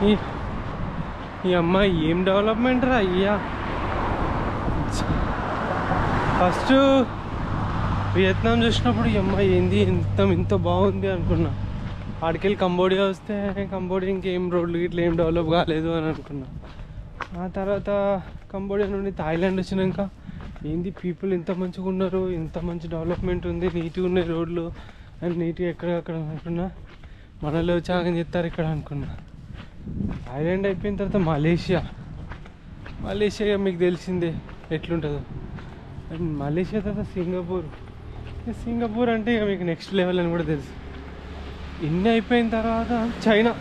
ఈ ఈ అమ్మాయి ఏం డెవలప్మెంట్ రా అయ్యా. ఫస్ట్ వియత్నాం చూసినప్పుడు ఈ అమ్మాయి ఏంది ఇంత బాగుంది అనుకున్నా. ఆడికెళ్ళి కంబోడియా వస్తే కంబోడియా ఇంకేం రోడ్లు ఇట్లా ఏం డెవలప్ కాలేదు అని అనుకున్నా. ఆ తర్వాత కంబోడియా నుండి థాయిలాండ్ వచ్చినాక ఏంది పీపుల్ ఇంత మంచిగా ఉన్నారు, ఇంత మంచి డెవలప్మెంట్ ఉంది, నీట్గా ఉన్నాయి రోడ్లు అండ్ నీట్గా ఎక్కడెక్కడ అనుకున్నా. మనలో చాగం చెప్తారు ఇక్కడ అనుకున్నా. థాయిలాండ్ అయిపోయిన తర్వాత మలేషియా మీకు తెలిసిందే ఎట్లుంటుందో. అండ్ మలేషియా తర్వాత సింగపూర్ అంటే ఇక మీకు నెక్స్ట్ లెవెల్ అని కూడా తెలుసు. ఇన్ని అయిపోయిన తర్వాత చైనా,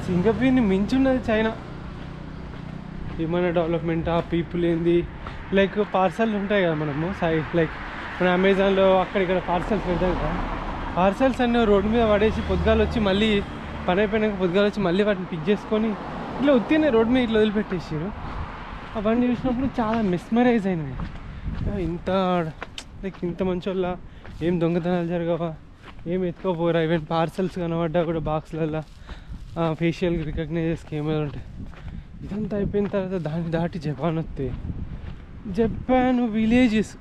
సింగపూర్ని మించున్నది చైనా. ఏమైనా డెవలప్మెంట్, ఆ పీపుల్ ఏంది, లైక్ పార్సల్ ఉంటాయి కదా మనము లైక్ మన అమెజాన్లో అక్కడిక్కడ పార్సల్స్ పెడతాం కదా. పార్సల్స్ అన్నీ రోడ్డు మీద పడేసి పొద్దుగాలు వచ్చి మళ్ళీ పని అయిపోయినాక పొద్దుగాలు వచ్చి మళ్ళీ వాటిని పిక్ చేసుకొని ఇట్లా ఉత్తినే రోడ్డు మీద ఇట్లా వదిలిపెట్టేసారు. అవన్నీ చూసినప్పుడు చాలా మెస్మరైజ్ అయినాయి. ఇంత మంచి వాళ్ళ ఏం దొంగతనాలు జరగవా, ఏం ఎత్తుకోపోరా. ఈవెన్ పార్సల్స్ కనబడ్డా కూడా బాక్స్లలో ఫేషియల్ రికగ్నైజెస్ కెమెరా ఉంటాయి. ఇదంతా అయిపోయిన తర్వాత దాన్ని దాటి జపాన్ వస్తే జపాన్ విలేజెస్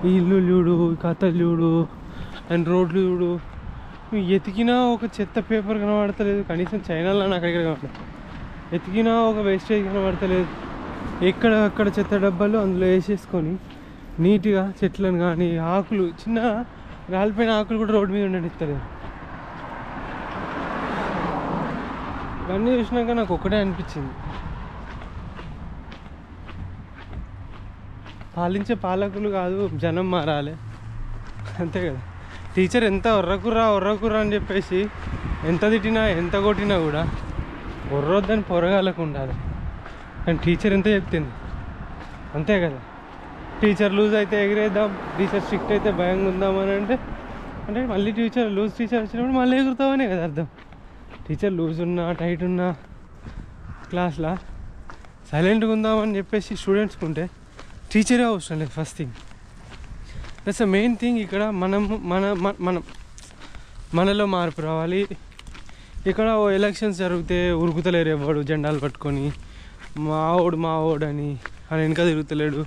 ఇల్లు చూడు, కథలు చూడు అండ్ రోడ్లు చూడు. ఎతికినా ఒక చెత్త పేపర్ కనబడతలేదు. కనీసం చైనాలో నాకు అక్కడ కనబడలేదు. ఎతికినా ఒక వేస్టేజ్ కనబడతలేదు. ఎక్కడక్కడ చెత్త డబ్బాలు అందులో వేసేసుకొని నీట్గా చెట్లను కానీ ఆకులు చిన్న రాలిపోయిన ఆకులు కూడా రోడ్డు మీద ఉండనిస్తలేదు. ఇవన్నీ చూసినాక నాకు ఒకటే అనిపించింది, పాలించే పాలకులు కాదు జనం మారాలి అంతే కదా. టీచర్ ఎంత ఒర్రకుర్రా అని చెప్పేసి ఎంత తిట్టినా ఎంత కొట్టినా కూడా ఒర్రొద్దని పొరగాలకు ఉండాలి. కానీ టీచర్ ఎంత చెప్తుంది అంతే కదా. టీచర్ లూజ్ అయితే ఎగిరేద్దాం, టీచర్ స్ట్రిక్ట్ అయితే భయంగా ఉందామని అంటే మళ్ళీ లూజ్ టీచర్ వచ్చినప్పుడు మళ్ళీ ఎగురుతామనే కదా అర్థం. టీచర్ లూజ్ ఉన్నా టైట్ ఉన్నా క్లాస్లో సైలెంట్గా ఉందామని చెప్పేసి స్టూడెంట్స్కి ఉంటే టీచరే అవసరం లేదు. First thing that's the main thing. ఇక్కడ మనలో మార్పు రావాలి. ఇక్కడ ఎలక్షన్స్ జరిగితే ఉరుకుతలేరు ఎవడు జెండాలు పట్టుకొని మావోడు అని వెనక తిరుగుతలేడు.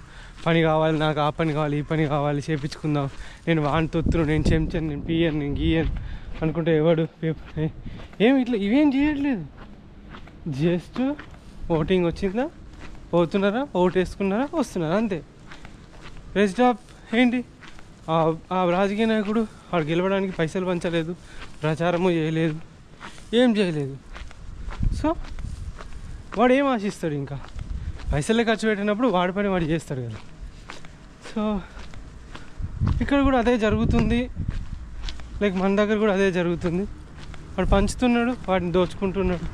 పని కావాలి నాకు, ఆ పని కావాలి, ఈ పని కావాలి, చేయించుకుందాం, నేను వాడిని తొత్తును, నేను చెంచాను, నేను పియను, నేను గీయను అనుకుంటే ఎవడు ఇవేం చేయట్లేదు. జస్ట్ ఓటింగ్ వచ్చిందా, పోతున్నారా, ఓటు వేసుకున్నారా, వస్తున్నారా అంతే. రెస్ట్ ఆఫ్ ఏంటి, ఆ రాజకీయ నాయకుడు వాడు గెలవడానికి పైసలు పంచలేదు, ప్రచారము చేయలేదు, ఏం చేయలేదు. సో వాడు ఏం ఆశిస్తాడు? ఇంకా పైసలే ఖర్చు పెట్టినప్పుడు వాడి పని వాడు చేస్తాడు కదా. సో ఇక్కడ కూడా అదే జరుగుతుంది. లైక్ మన దగ్గర కూడా అదే జరుగుతుంది. వాడు పంచుతున్నాడు, వాడిని దోచుకుంటున్నాడు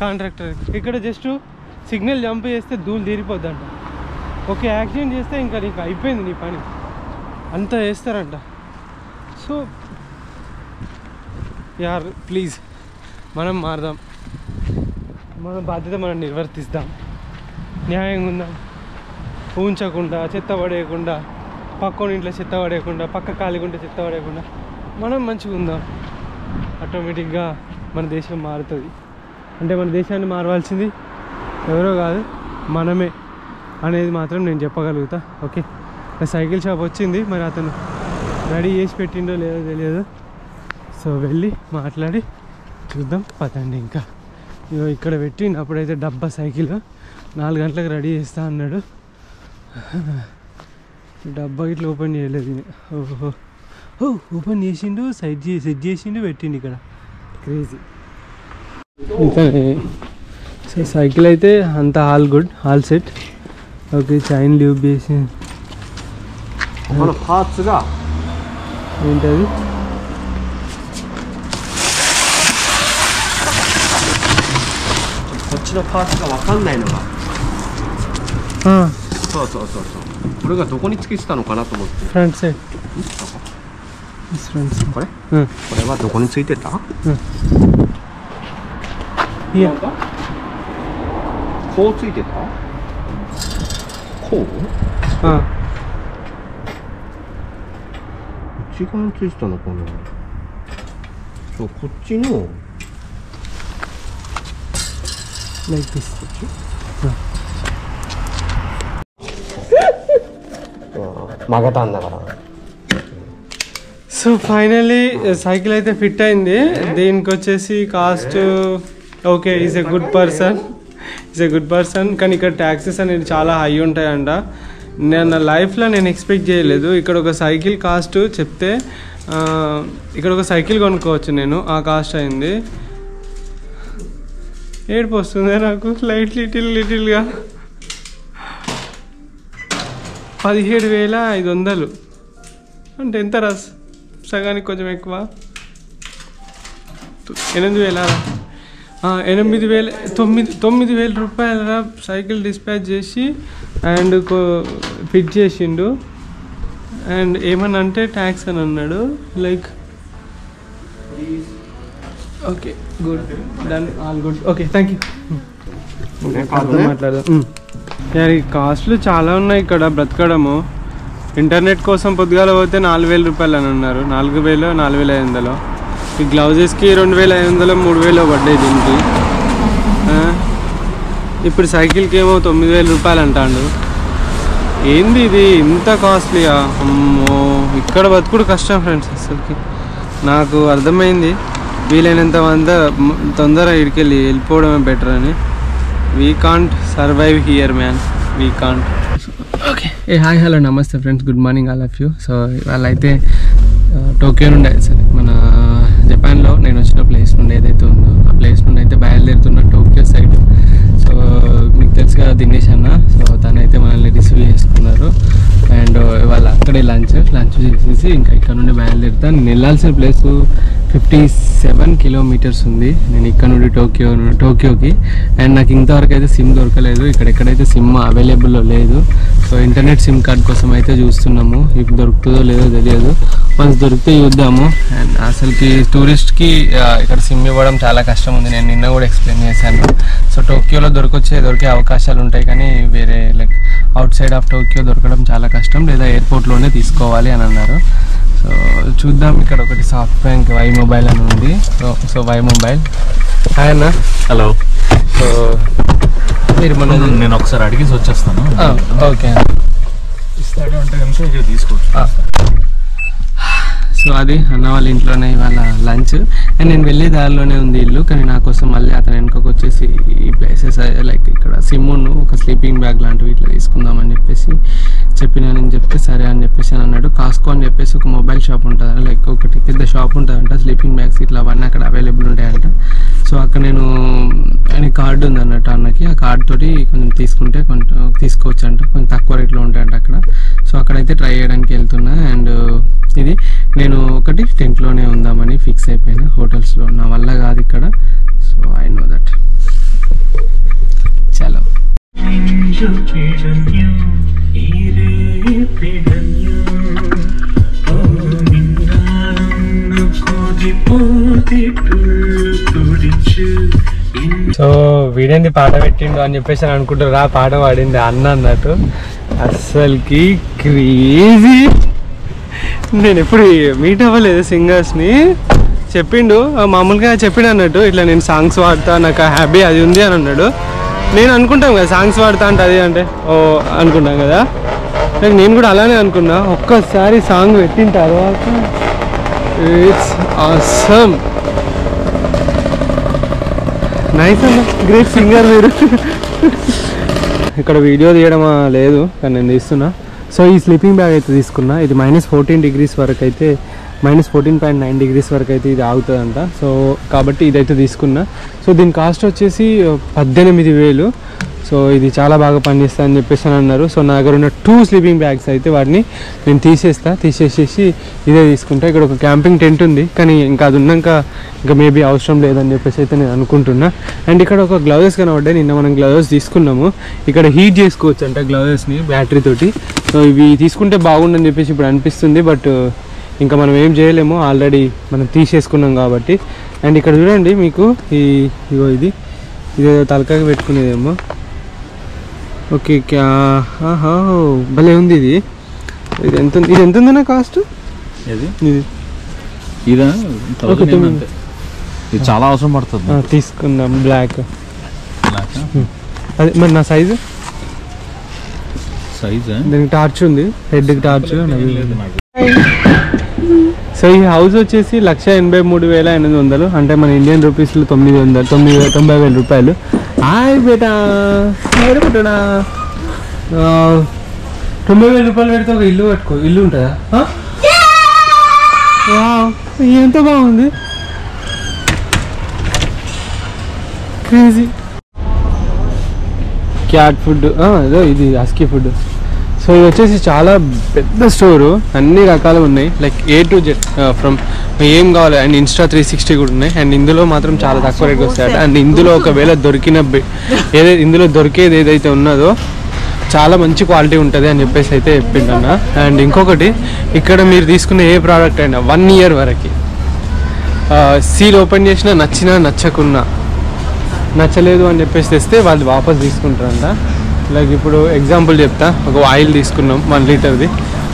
కాంట్రాక్టర్. ఇక్కడ జస్ట్ సిగ్నల్ జంప్ చేస్తే ధూళి తీరిపోద్దంట. ఓకే యాక్సిడెంట్ చేస్తే ఇంకా నీకు అయిపోయింది నీ పని, అంతా చేస్తారంట. సో యార్ ప్లీజ్ మనం మారదాం, మన బాధ్యత మనం నిర్వర్తిస్తాం, న్యాయంగా ఉందాం, ఉంచకుండా చెత్త పడేయకుండా, పక్కన ఇంట్లో చెత్త పడేయకుండా, పక్క ఖాళీగుంటే చెత్త పడేయకుండా మనం మంచిగా ఉందాం. ఆటోమేటిక్గా మన దేశం మారుతుంది. అంటే మన దేశాన్ని మారవలసింది ఎవరో కాదు మనమే అనేది మాత్రం నేను చెప్పగలుగుతా. ఓకే సైకిల్ షాప్ వచ్చింది, మరి అతను రెడీ చేసి పెట్టిండో లేదో తెలియదు. సో వెళ్ళి మాట్లాడి చూద్దాం పదండి. ఇంకా ఇక్కడ పెట్టిండు అప్పుడైతే డబ్బా సైకిల్ 4 గంటలకు రెడీ చేస్తా అన్నాడు. డబ్బా ఇట్లా ఓపెన్ చేయలేదు. ఓపెన్ చేసిండు, సెట్ చేసిండు, పెట్టిండు ఇక్కడ. క్రేజీ. సో సైకిల్ అయితే అంతా all good, all set. Okay chain leave చేసి ఏంటది, వచ్చిన పార్ట్స్が分かんないのがそうこれがどこにつけてたのかなと思って。フラントサイドこれ、これはどこについてた？いやこうついてた？こう？内側についてたのかな。そうこっちの like this. మగతాన్ దగ్గర. సో ఫైనలీ సైకిల్ అయితే ఫిట్ అయింది. దీనికి వచ్చేసి cost okay is a good person కానీ ఇక్కడ ట్యాక్సెస్ అనేది చాలా హై ఉంటాయంట. నేను నా లైఫ్లో నేను ఎక్స్పెక్ట్ చేయలేదు. ఇక్కడ ఒక సైకిల్ కాస్ట్ చెప్తే ఇక్కడ ఒక సైకిల్ కొనుక్కోవచ్చు నేను, ఆ కాస్ట్ అయింది. ఏడుపు వస్తుంది నాకు లిటిల్గా. 17,500 అంటే ఎంత రా, సగానికి కొంచెం ఎక్కువ. 9,000 రూపాయల సైకిల్ డిస్పాచ్ చేసి అండ్ ఫిట్ చేసిండు. అండ్ ఏమన్నా అంటే ట్యాక్స్ అని అన్నాడు. Like okay good done all good okay thank you. మాట్లాడదాం. ఈ కాస్ట్లు చాలా ఉన్నాయి ఇక్కడ బ్రతకడము. ఇంటర్నెట్ కోసం పొద్దుగాల పోతే 4,000 రూపాయలు అని అన్నారు. 4,000 4,500. ఈ గ్లౌజెస్కి 2,500 3,000 పడ్డాయి దీనికి. ఇప్పుడు సైకిల్కి ఏమో 9,000 రూపాయలు అంటాడు. ఏంది ఇది ఇంత కాస్ట్లీయా? అమ్మో ఇక్కడ బతుకుడు కష్టం ఫ్రెండ్స్. అసలుకి నాకు అర్థమైంది వీలైనంత తొందరగా ఇడికెళ్ళి వెళ్ళిపోవడమే బెటర్ అని. We can't survive here man, we can't. Okay hi hello నమస్తే friends, good morning all of you. So వాళ్ళైతే టోక్యో నుండి సరే మన జపాన్లో నేను వచ్చిన ప్లేస్ నుండి ఏదైతే ఉందో ఆ ప్లేస్ నుండి అయితే బయలుదేరుతున్న టోక్యో సైడ్. సో మీకు తెలుసు కదా దినేష్ అన్న. సో తనైతే మనల్ని రిసీవ్ చేసుకున్నారు. అండ్ వాళ్ళు అక్కడే లంచ్ చేసేసి ఇంకా ఇక్కడ నుండి బయలుదేరుతాను. నేను వెళ్ళాల్సిన ప్లేసు 57 కిలోమీటర్స్ ఉంది నేను ఇక్కడ నుండి టోక్యోకి. అండ్ నాకు ఇంతవరకు అయితే సిమ్ దొరకలేదు. ఇక్కడెక్కడైతే సిమ్ అవైలబుల్లో లేదు. సో ఇంటర్నెట్ సిమ్ కార్డ్ కోసం అయితే చూస్తున్నాము. ఇప్పుడు దొరుకుతుందో లేదో తెలియదు. వన్స్ దొరికితే చూద్దాము. అండ్ అసలుకి టూరిస్ట్కి ఇక్కడ సిమ్ ఇవ్వడం చాలా కష్టం ఉంది. నేను నిన్న కూడా ఎక్స్ప్లెయిన్ చేశాను. సో టోక్యోలో దొరికే అవకాశాలు ఉంటాయి కానీ వేరే like out side of Tokyo దొరకడం చాలా కష్టం, లేదా ఎయిర్పోర్ట్లోనే తీసుకోవాలి అని అన్నారు. సో చూద్దాం. ఇక్కడ ఒకటి సాఫ్ట్ బ్యాంక్ వై మొబైల్ అని ఉంది. So why mobile. హాయ్ అన్న. హలో. సో మీరు నేను ఒకసారి అడిగేసి వచ్చేస్తాను. ఓకే ఇస్తాడు అంటే కనుక ఇక్కడ తీసుకోవచ్చు. సో అది అన్న వాళ్ళ ఇంట్లోనే ఇవాళ లంచ్. అండ్ నేను వెళ్ళే దారిలోనే ఉంది ఇల్లు, కానీ నా కోసం మళ్ళీ అతను వెనుకకు వచ్చేసి ఈ ప్లేసెస్ లైక్ ఇక్కడ సిమ్మును ఒక స్లీపింగ్ బ్యాగ్ లాంటివి ఇట్లా తీసుకుందామని చెప్పేసి నేను చెప్తే సరే అని చెప్పేసి అన్నాడు. కాస్కో అని చెప్పేసి ఒక మొబైల్ షాప్ ఉంటుందంట, లైక్ ఒకటి పెద్ద షాప్ ఉంటుందంట. స్లీపింగ్ బ్యాగ్స్ ఇట్లా అవన్నీ అక్కడ అవైలబుల్ ఉంటాయంట. సో అక్కడ నేను ఆయన కార్డు ఉంది అన్నట్టు అన్నకి, ఆ కార్డు తోటి కొంచెం తీసుకుంటే తీసుకోవచ్చు అంట, కొంచెం తక్కువ రేట్లో ఉంటాయంట అక్కడ. సో అక్కడైతే ట్రై చేయడానికి వెళ్తున్నా. అండ్ ఇది నేను ఒకటి టెంట్లోనే ఉందామని ఫిక్స్ అయిపోయినా, హోటల్స్లో నా వల్ల కాదు ఇక్కడ. So I know that. చలో సో వీడేంది పాట పెట్టిండు అని చెప్పేసి అని అనుకుంటారు. ఆ పాట పాడింది అన్న అన్నట్టు. అస్సలకి క్రేజీ. నేను ఎప్పుడు మీట్ అవ్వలేదు సింగర్స్ని. చెప్పిండు మామూలుగా చెప్పిండు అన్నట్టు, ఇట్లా నేను సాంగ్స్ వాడతా, నాకు ఆ హ్యాబీ అది ఉంది అని అన్నాడు. నేను అనుకుంటాం కదా సాంగ్స్ వాడతా అంటే అది అంటే ఓ అనుకుంటాం కదా, నేను కూడా అలానే అనుకున్నా. ఒక్కసారి సాంగ్ పెట్టిన తర్వాత ఇట్స్ ఆసమ్. నైస్ అన్న, గ్రేట్ సింగర్ మీరు. ఇక్కడ వీడియో తీయడం లేదు కానీ నేను తీస్తున్నా. సో ఈ స్లీపింగ్ బ్యాగ్ అయితే తీసుకున్నా. ఇది -14 డిగ్రీస్ వరకు అయితే, -14.9 డిగ్రీస్ వరకు అయితే ఇది ఆగుతుందంట. సో కాబట్టి ఇదైతే తీసుకున్నా. సో దీని కాస్ట్ వచ్చేసి 18,000. సో ఇది చాలా బాగా పనిచేస్తా అని చెప్పేసి అని అన్నారు. సో నా దగ్గర ఉన్న 2 స్లీపింగ్ బ్యాగ్స్ అయితే వాటిని నేను తీసేసేసి ఇదే తీసుకుంటా. ఇక్కడ ఒక క్యాంపింగ్ టెంట్ ఉంది కానీ ఇంకా అది ఉన్నాక ఇంకా మేబీ అవసరం లేదని చెప్పేసి అయితే నేను అనుకుంటున్నా. అండ్ ఇక్కడ ఒక గ్లౌజెస్ కనబడ్డాయి. నిన్న మనం గ్లౌజెస్ తీసుకున్నాము. ఇక్కడ హీట్ చేసుకోవచ్చు అంట గ్లౌజెస్ని బ్యాటరీ తోటి. సో ఇవి తీసుకుంటే బాగుండని చెప్పేసి ఇప్పుడు అనిపిస్తుంది. బట్ ఇంకా మనం ఏం చేయలేము, ఆల్రెడీ మనం తీసేసుకున్నాం కాబట్టి. అండ్ ఇక్కడ చూడండి మీకు ఇగో ఇది తలకాయ పెట్టుకునేదేమో. ఓకే భలే ఉంది ఇది. ఇది ఎంత ఉందన్నా కాస్ట్? ఇది ఇది ఇదా ఇది చాలా అవసరం పడుతుంది. తీసుకుందాం బ్లాక్. అదే మరి నా సైజు దీనికి టార్చ్ ఉంది, హెడ్కి టార్చ్. సో ఈ హౌస్ వచ్చేసి 1,83,800 అంటే మన ఇండియన్ రూపీస్లో 90,000 రూపాయలు. హాయ్ బేటా, పెట్టడా 90,000 రూపాయలు పెడితే ఒక ఇల్లు కట్టుకో. ఇల్లు ఉంటుందా? ఎంత బాగుంది, క్రేజీ. క్యాట్ ఫుడ్, ఏదో ఇది హస్కీ ఫుడ్. సో ఇది వచ్చేసి చాలా పెద్ద స్టోరు, అన్ని రకాలు ఉన్నాయి, like A to Z from ఏం కావాలి. అండ్ ఇన్స్టా 360 కూడా ఉన్నాయి. అండ్ ఇందులో మాత్రం చాలా తక్కువ రేట్కి వస్తాయట. అండ్ ఇందులో ఒకవేళ ఇందులో దొరికేది ఏదైతే ఉన్నదో చాలా మంచి క్వాలిటీ ఉంటుంది అని చెప్పేసి అయితే చెప్పిండన్న. అండ్ ఇంకొకటి, ఇక్కడ మీరు తీసుకున్న ఏ ప్రోడక్ట్ అయినా 1 year వరకు సీల్ ఓపెన్ చేసినా నచ్చకున్నా, నచ్చలేదు అని చెప్పేసి తెస్తే వాళ్ళు వాపస్ తీసుకుంటారంట. లైక్ ఇప్పుడు ఎగ్జాంపుల్ చెప్తా, ఒక ఆయిల్ తీసుకున్నాం 1 లీటర్ది,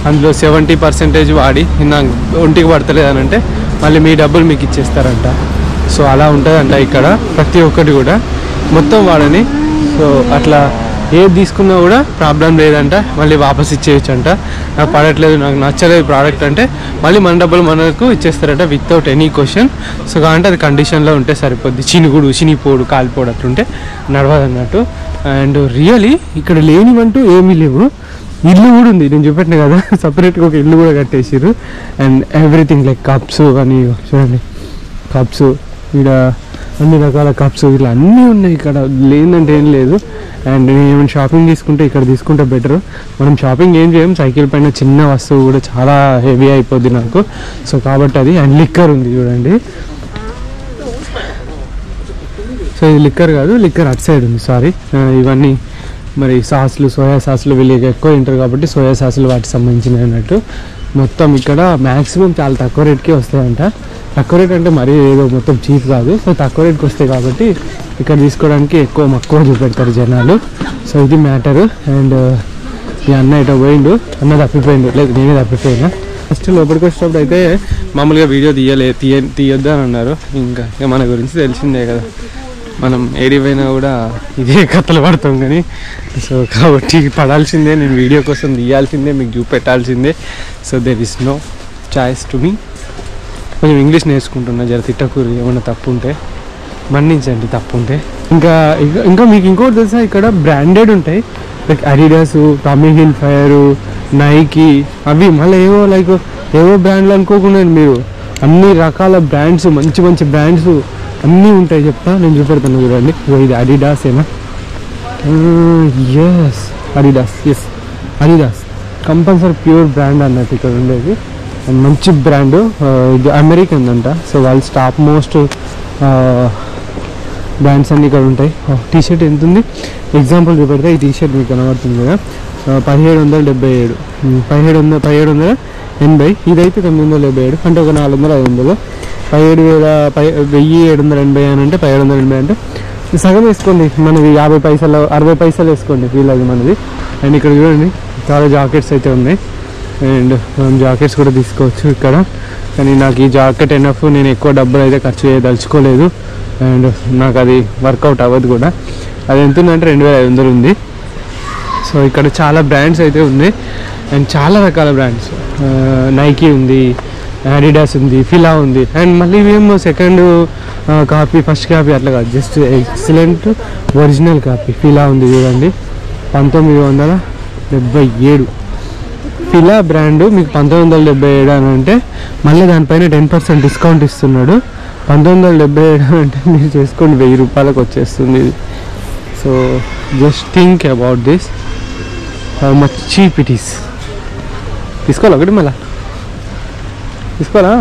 అందులో 70% వాడి నాకు ఒంటికి పడతలేదు అని అంటే మళ్ళీ మీ డబ్బులు మీకు ఇచ్చేస్తారంట. సో అలా ఉంటుందంట ఇక్కడ ప్రతి ఒక్కటి కూడా, మొత్తం వాడని. సో అట్లా ఏది తీసుకున్నా కూడా ప్రాబ్లం లేదంట, మళ్ళీ వాపస్ ఇచ్చేయచ్చు అంట. నాకు పడట్లేదు, నాకు నచ్చలేదు ప్రోడక్ట్ అంటే మళ్ళీ మన డబ్బులు మనకు ఇచ్చేస్తారట వితౌట్ ఎనీ క్వశ్చన్. సో కాబట్టి అది కండిషన్లో ఉంటే సరిపోద్ది. చినిగిపోడు కాలిపోడు అట్లుంటే నడవదు అన్నట్టు. అండ్ రియలీ ఇక్కడ లేనివంటూ ఏమీ లేవు. ఇల్లు కూడా ఉంది, నేను చూపెట్టిన కదా, సపరేట్గా ఒక ఇల్లు కూడా కట్టేసారు. అండ్ ఎవ్రీథింగ్ లైక్ కప్స్ అని చూడండి, కప్స్ ఇక్కడ అన్ని రకాల కప్స్ ఇలా అన్నీ ఉన్నాయి. ఇక్కడ లేదంటే ఏం లేదు. అండ్ నేను ఏమైనా షాపింగ్ తీసుకుంటే ఇక్కడ తీసుకుంటే బెటర్. మనం షాపింగ్ ఏం చేయం, సైకిల్ పైన చిన్న వస్తువు కూడా చాలా హెవీ అయిపోద్ది నాకు. సో కాబట్టి అది. అండ్ లిక్కర్ ఉంది చూడండి. సో ఇది లిక్కర్ కాదు, లిక్కర్ అటు సైడ్ ఉంది, సారీ. ఇవన్నీ మరి సాసులు, సోయా సాసులు వీళ్ళు ఎక్కువ తింటారు కాబట్టి సోయా సాసులు వాటికి సంబంధించినవి అన్నట్టు. మొత్తం ఇక్కడ మ్యాక్సిమం చాలా తక్కువ రేట్కే వస్తాయంట. తక్కువ రేట్ అంటే మరీ ఏదో మొత్తం చీప్ కాదు. సో తక్కువ రేట్కి వస్తాయి కాబట్టి ఇక్కడ తీసుకోవడానికి ఎక్కువ మక్కువ చూపెడతారు జనాలు. సో ఇది మ్యాటరు. అండ్ ఈ అన్న ఇటో పోయిండు, అన్న తప్పిపోయిండు, లేదు నేనే తప్పిపోయినా. ఫస్ట్ లోపలికి వచ్చేటప్పుడు అయితే మామూలుగా వీడియో తీయొద్దు అని అన్నారు. ఇంకా మన గురించి తెలిసిందే కదా, మనం ఏడిపోయినా కూడా ఇదే కథలు పడతాం కానీ. సో కాబట్టి పడాల్సిందే, నేను వీడియో కోసం తీయాల్సిందే, మీకు చూపెట్టాల్సిందే. So there is no choice to me. కొంచెం ఇంగ్లీష్ నేర్చుకుంటున్నా, జర తిట్టకూరి, ఏమన్నా తప్పు ఉంటే మన్నించండి, తప్పు ఉంటే. ఇంకా మీకు ఇంకోటి తెలుసా, ఇక్కడ బ్రాండెడ్ ఉంటాయి like Adidas, Tommy hill fire, Nike, అవి మళ్ళీ ఏవో బ్రాండ్లు అనుకోకుండా మీరు అన్ని రకాల బ్రాండ్స్, మంచి మంచి బ్రాండ్స్ అన్నీ ఉంటాయి. చెప్తా, నేను చూపెడతాను చూడండి. ఇది అడిడాస్ ఏనా? Yes Adidas compulsory pure brand అన్నట్టు ఇక్కడ ఉండేది. అండ్ మంచి బ్రాండ్, ఇది అమెరికన్ అంట. సో వాళ్ళు టాప్ మోస్ట్ బ్రాండ్స్ అన్నీ ఇక్కడ ఉంటాయి. టీషర్ట్ ఎంత ఉంది ఎగ్జాంపుల్ చూపెడితే, ఈ టీషర్ట్ మీకు కనబడుతుంది కదా, 1777, 1780. ఇదైతే 977, అంటే ఒక 400-500. 1780 అని అంటే 1780 అంటే సగం వేసుకోండి, మనది 50 పైసలు 60 పైసలు వేసుకోండి వీళ్ళది మనది. అండ్ ఇక్కడ చూడండి చాలా జాకెట్స్ అయితే ఉన్నాయి. అండ్ మనం జాకెట్స్ కూడా తీసుకోవచ్చు ఇక్కడ. కానీ నాకు ఈ జాకెట్ ఎనఫ్, నేను ఎక్కువ డబ్బులు అయితే ఖర్చు చేయదలుచుకోలేదు. అండ్ నాకు అది వర్కౌట్ అవ్వదు కూడా. అది ఎంత ఉందంటే 2500 ఉంది. సో ఇక్కడ చాలా బ్రాండ్స్ అయితే ఉన్నాయి. అండ్ చాలా రకాల బ్రాండ్స్, నైకీ ఉంది, అడిడాస్ ఉంది, ఫిలా ఉంది. అండ్ మళ్ళీ మేము సెకండ్ కాపీ, ఫస్ట్ కాపీ అట్లా కాదు, జస్ట్ ఎక్సలెంట్ ఒరిజినల్ కాపీ ఫిలా ఉంది చూడండి. 1977 ఫిలా బ్రాండ్ మీకు 1977 అని అంటే మళ్ళీ దానిపైన 10% డిస్కౌంట్ ఇస్తున్నాడు. 1977 అంటే మీరు చేసుకోండి 1000 రూపాయలకు వచ్చేస్తుంది ఇది. So just think about this, how much cheap it is. తీసుకోవాలా ఒకటి, మళ్ళా తీసుకోవాలా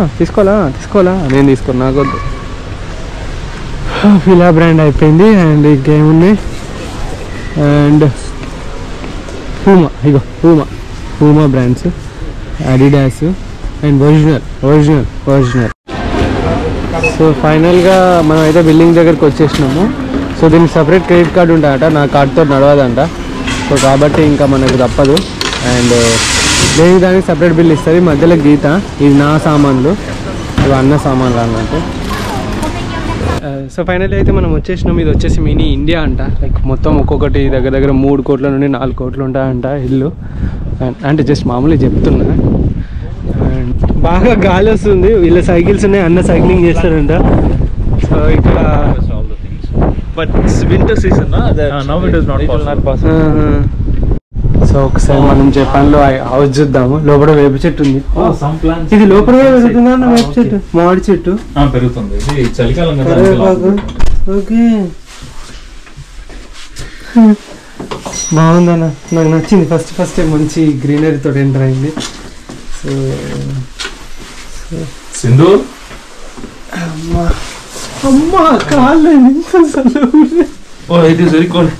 నేను తీసుకోను, నాకు వద్దు. ఫిలా బ్రాండ్ అయిపోయింది. అండ్ ఇంకేమున్నాయి, and Puma brands, Adidas and original. So ఫైనల్గా మనం అయితే బిల్డింగ్ దగ్గరికి వచ్చేసినాము. సో దీనికి సపరేట్ క్రెడిట్ కార్డు ఉంటాయట, నా కార్డుతో నడవదంట. సో కాబట్టి ఇంకా మనకు తప్పదు. అండ్ దానికి సపరేట్ బిల్ ఇస్తుంది. మధ్యలో గీత, ఇది నా సామాన్లు, ఇవి అన్న సామాన్లు అన్నట్టు. సో ఫైనల్లీ అయితే మనం వచ్చేసినాం. ఇది వచ్చేసి మినీ ఇండియా అంట. లైక్ మొత్తం ఒక్కొక్కటి దగ్గర దగ్గర 3 కోట్ల నుండి 4 కోట్లు ఉంటాయంట ఇల్లు. అంటే జస్ట్ మామూలుగా చెప్తున్నా. అండ్ బాగా గాలి వస్తుంది. వీళ్ళ సైకిల్స్ ఉన్నాయి, అన్న సైక్లింగ్ చేస్తారంట. సో ఇక్కడ but winter season now it is not possible. So ఒకసారి మనం జపాన్లో హౌస్ చూద్దాము. లోపల వేప చెట్టు ఉంది. ఇది లోపల పెరుగుతుందా అన్న వేప చెట్టు? మామిడి చెట్టు పెరుగుతుంది. ఇది చలికాలం కదా. ఓకే, బాగుందన్న. నాకు నచ్చింది. ఫస్ట్ మంచి గ్రీనరీ తోటి ఎంటర్ అయింది. సో సింధు అమ్మా కాళ్ళు ఇట్ ఈస్ వెరీ కోల్డ్.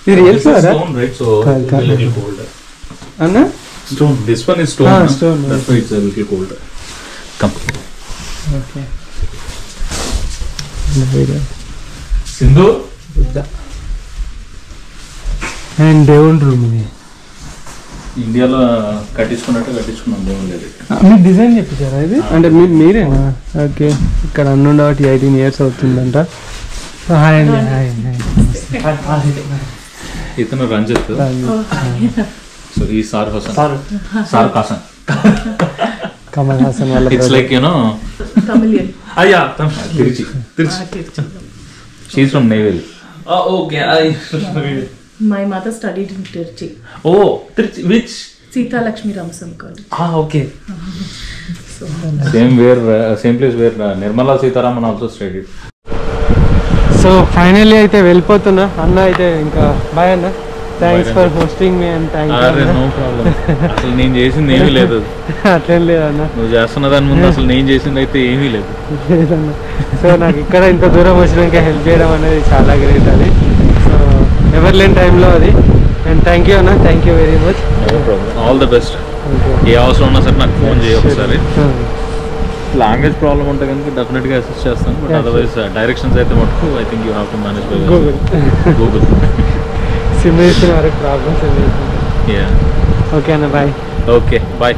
ఇది real flower right? So little colder. అన్న Stone. This one is stone. Stone. That's why it's a little colder. Come. Okay. Sindhu and దేవుని రూమ్ ఇది. ఇండియాలో కట్టించుకున్నట్టు కట్టించుకున్నాం దేవుని లేదు. మీరు డిజైన్ చెప్పించారా ఇది? అంటే మీరేనా? ఓకే. ఇక్కడ అన్నుండ 18 years అవుతుందంట. హాయ్ అండి. హాయ్. ఇతను రంజిత్. సో ఈ సార్ హసన్. సార్ కాసన్. కమల్ హాసన్ వాళ్ళ it's like you know Tamilian. అయ్యా Tiruchi. She's from naval. Okay. My mother studied in Tirchi. Oh, Tirchi. Which? Sita Lakshmi Ramasam College. Okay. Same place where Nirmala Sitaraman also studied. So finally అయితే వెళ్ళిపోతున్నా. అన్న అయితే ఇంకా bye అన్న. Thanks for hosting me and thank you. No problem. అసలు నేను చేసింది ఏమీ లేదు. అట్లేం లేదన్న. నువ్వు చేస్తున్న దాని ముందు అసలు నేను చేసింది అయితే ఏమీ లేదు. లేదన్న. సో నాకు ఇక్కడ ఇంత దూరం వచ్చినాక హెల్ప్ చేయడం అనేది చాలా గ్రేట్ అది. సో ఎవరు లేని టైంలో అది. అండ్ థ్యాంక్ యూ అన్న. Thank you very much. No problem. All the best. ఏ అవసరం ఉన్నా సరే నాకు ఫోన్ చేయి ఒకసారి. లాంగ్వేజ్ ప్రాబ్లం ఉంటే కనుక డెఫినెట్గా అసిస్ట్ చేస్తాను. బట్ అదర్వైజ్ డైరెక్షన్స్ అయితే మటుకు I think you have to manage by Google. Sim చేసిన వరకు ప్రాబ్లమ్స్. యా. ఓకే అన్న. బాయ్. Okay bye.